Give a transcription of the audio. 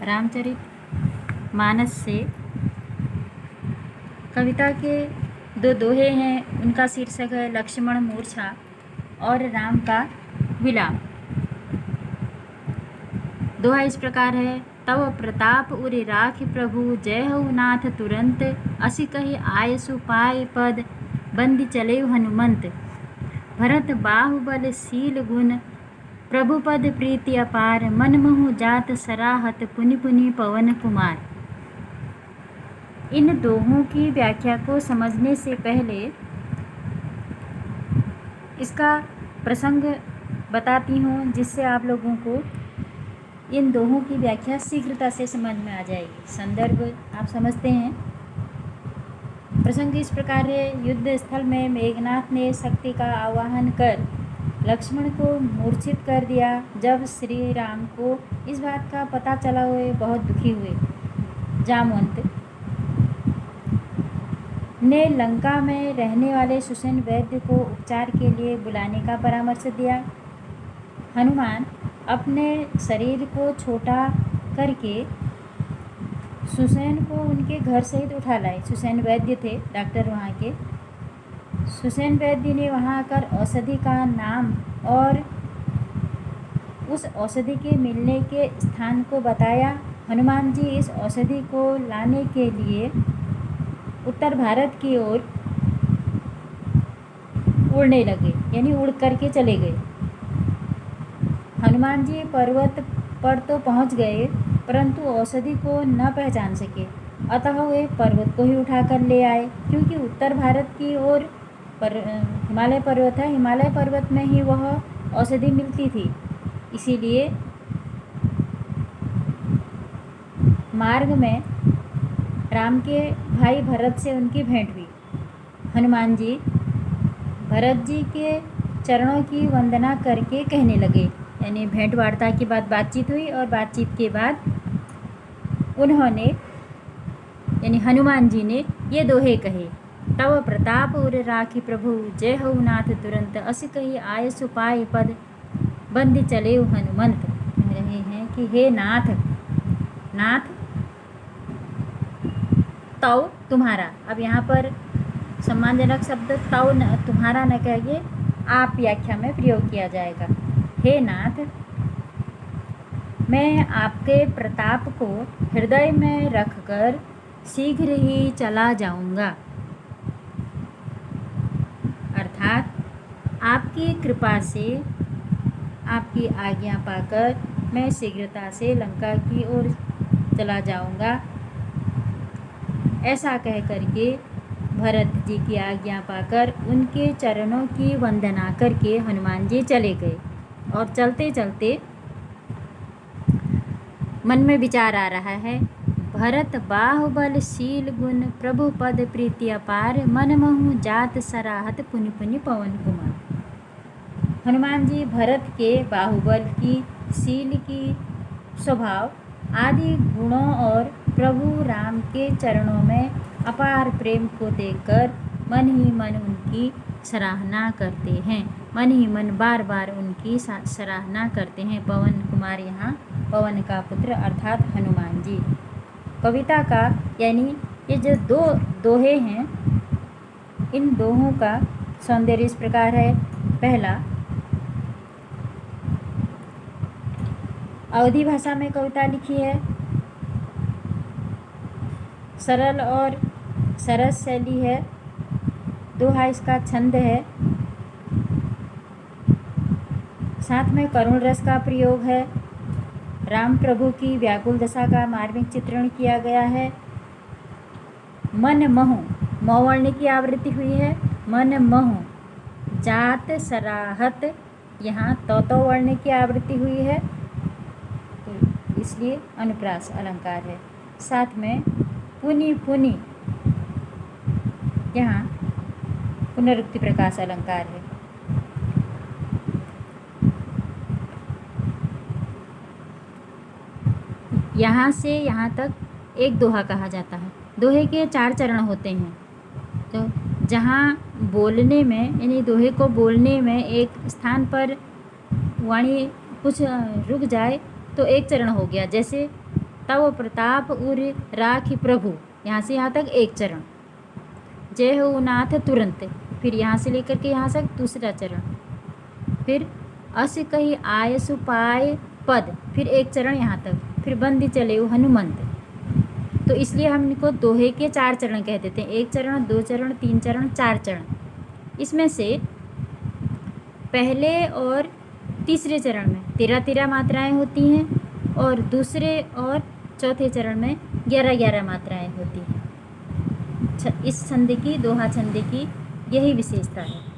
रामचरित मानस से कविता के दो दोहे हैं। उनका शीर्षक है लक्ष्मण मूर्छा और राम का विलाप। दोहा इस प्रकार है। तव प्रताप उर राखि प्रभु, जय हो नाथ तुरंत। असि कहि आयसु पाय पद, बंदी चले हनुमंत। भरत बाहुबल शील गुण, प्रभु पद प्रीति अपार। मन मोहु जात सराहत, पुनि पुनि पवन कुमार। इन दोहों की व्याख्या को समझने से पहले इसका प्रसंग बताती हूँ, जिससे आप लोगों को इन दोहों की व्याख्या शीघ्रता से समझ में आ जाएगी। संदर्भ आप समझते हैं। प्रसंग इस प्रकार है। युद्ध स्थल में मेघनाथ ने शक्ति का आवाहन कर लक्ष्मण को मूर्छित कर दिया। जब श्री राम को इस बात का पता चला, वे बहुत दुखी हुए। जामवंत ने लंका में रहने वाले सुसेन वैद्य को उपचार के लिए बुलाने का परामर्श दिया। हनुमान अपने शरीर को छोटा करके सुसेन को उनके घर सहित उठा लाए। सुसेन वैद्य थे, डॉक्टर वहाँ के। सुसेन वैद्य ने वहाँ आकर औषधि का नाम और उस औषधि के मिलने के स्थान को बताया। हनुमान जी इस औषधि को लाने के लिए उत्तर भारत की ओर उड़ने लगे, यानी उड़ करके चले गए। हनुमान जी पर्वत पर तो पहुंच गए, परंतु औषधि को न पहचान सके। अतः वे पर्वत को ही उठाकर ले आए, क्योंकि उत्तर भारत की ओर हिमालय पर्वत है। हिमालय पर्वत में ही वह औषधि मिलती थी। इसीलिए मार्ग में राम के भाई भरत से उनकी भेंट हुई। हनुमान जी भरत जी के चरणों की वंदना करके कहने लगे, यानी भेंट वार्ता के बाद बातचीत हुई, और बातचीत के बाद उन्होंने यानी हनुमान जी ने ये दोहे कहे। तव प्रताप उर राखि प्रभु, जय हो नाथ तुरंत। असि कहि आयसु पाय पद, बंदी चले हनुमंत। कह रहे हैं कि हे नाथ, नाथ तव तुम्हारा। अब यहाँ पर सम्मानजनक शब्द तव तुम्हारा न कहिए, आप व्याख्या में प्रयोग किया जाएगा। हे नाथ, मैं आपके प्रताप को हृदय में रखकर शीघ्र ही चला जाऊंगा। अर्थात आपकी कृपा से, आपकी आज्ञा पाकर मैं शीघ्रता से लंका की ओर चला जाऊंगा। ऐसा कह करके भरत जी की आज्ञा पाकर उनके चरणों की वंदना करके हनुमान जी चले गए। और चलते चलते मन में विचार आ रहा है। भरत बाहुबल शील गुण, प्रभु पद प्रीति अपार। मन मोहु जात सराहत, पुनि पुनि पवन कुमार। हनुमान जी भरत के बाहुबल की, शील की, स्वभाव आदि गुणों और प्रभु राम के चरणों में अपार प्रेम को देखकर मन ही मन उनकी सराहना करते हैं। मन ही मन बार बार उनकी सराहना करते हैं। पवन कुमार यहाँ पवन का पुत्र अर्थात हनुमान जी। कविता का यानी ये जो दो दोहे हैं, इन दोहों का सौंदर्य इस प्रकार है। पहला, अवधी भाषा में कविता लिखी है। सरल और सरस शैली है। दोहा इसका छंद है। साथ में करुण रस का प्रयोग है। राम प्रभु की व्याकुल दशा का मार्मिक चित्रण किया गया है। मन मोहु, मौवर्ण की आवृत्ति हुई है। मन मोहु जात सराहत, यहाँ तो वर्ण की आवृत्ति हुई है, तो इसलिए अनुप्रास अलंकार है। साथ में पुनि पुनि, यहाँ पुनरुक्ति प्रकाश अलंकार है। यहाँ से यहाँ तक एक दोहा कहा जाता है। दोहे के 4 चरण होते हैं। तो जहाँ बोलने में, यानी दोहे को बोलने में एक स्थान पर वाणी कुछ रुक जाए तो एक चरण हो गया। जैसे तव प्रताप उर राखी प्रभु, यहाँ से यहाँ तक एक चरण। जय हो नाथ तुरंत, फिर यहाँ से लेकर के यहाँ तक दूसरा चरण। फिर अस कही आयसु पाय पद, फिर एक चरण यहाँ तक। फिर बंदी चले वो हनुमंत। तो इसलिए हम इनको दोहे के 4 चरण कह देते हैं। 1 चरण, 2 चरण, 3 चरण, 4 चरण। इसमें से पहले और तीसरे चरण में 13-13 मात्राएं होती हैं और दूसरे और चौथे चरण में 11-11 मात्राएं होती हैं। इस छंद की, दोहा छंद की यही विशेषता है।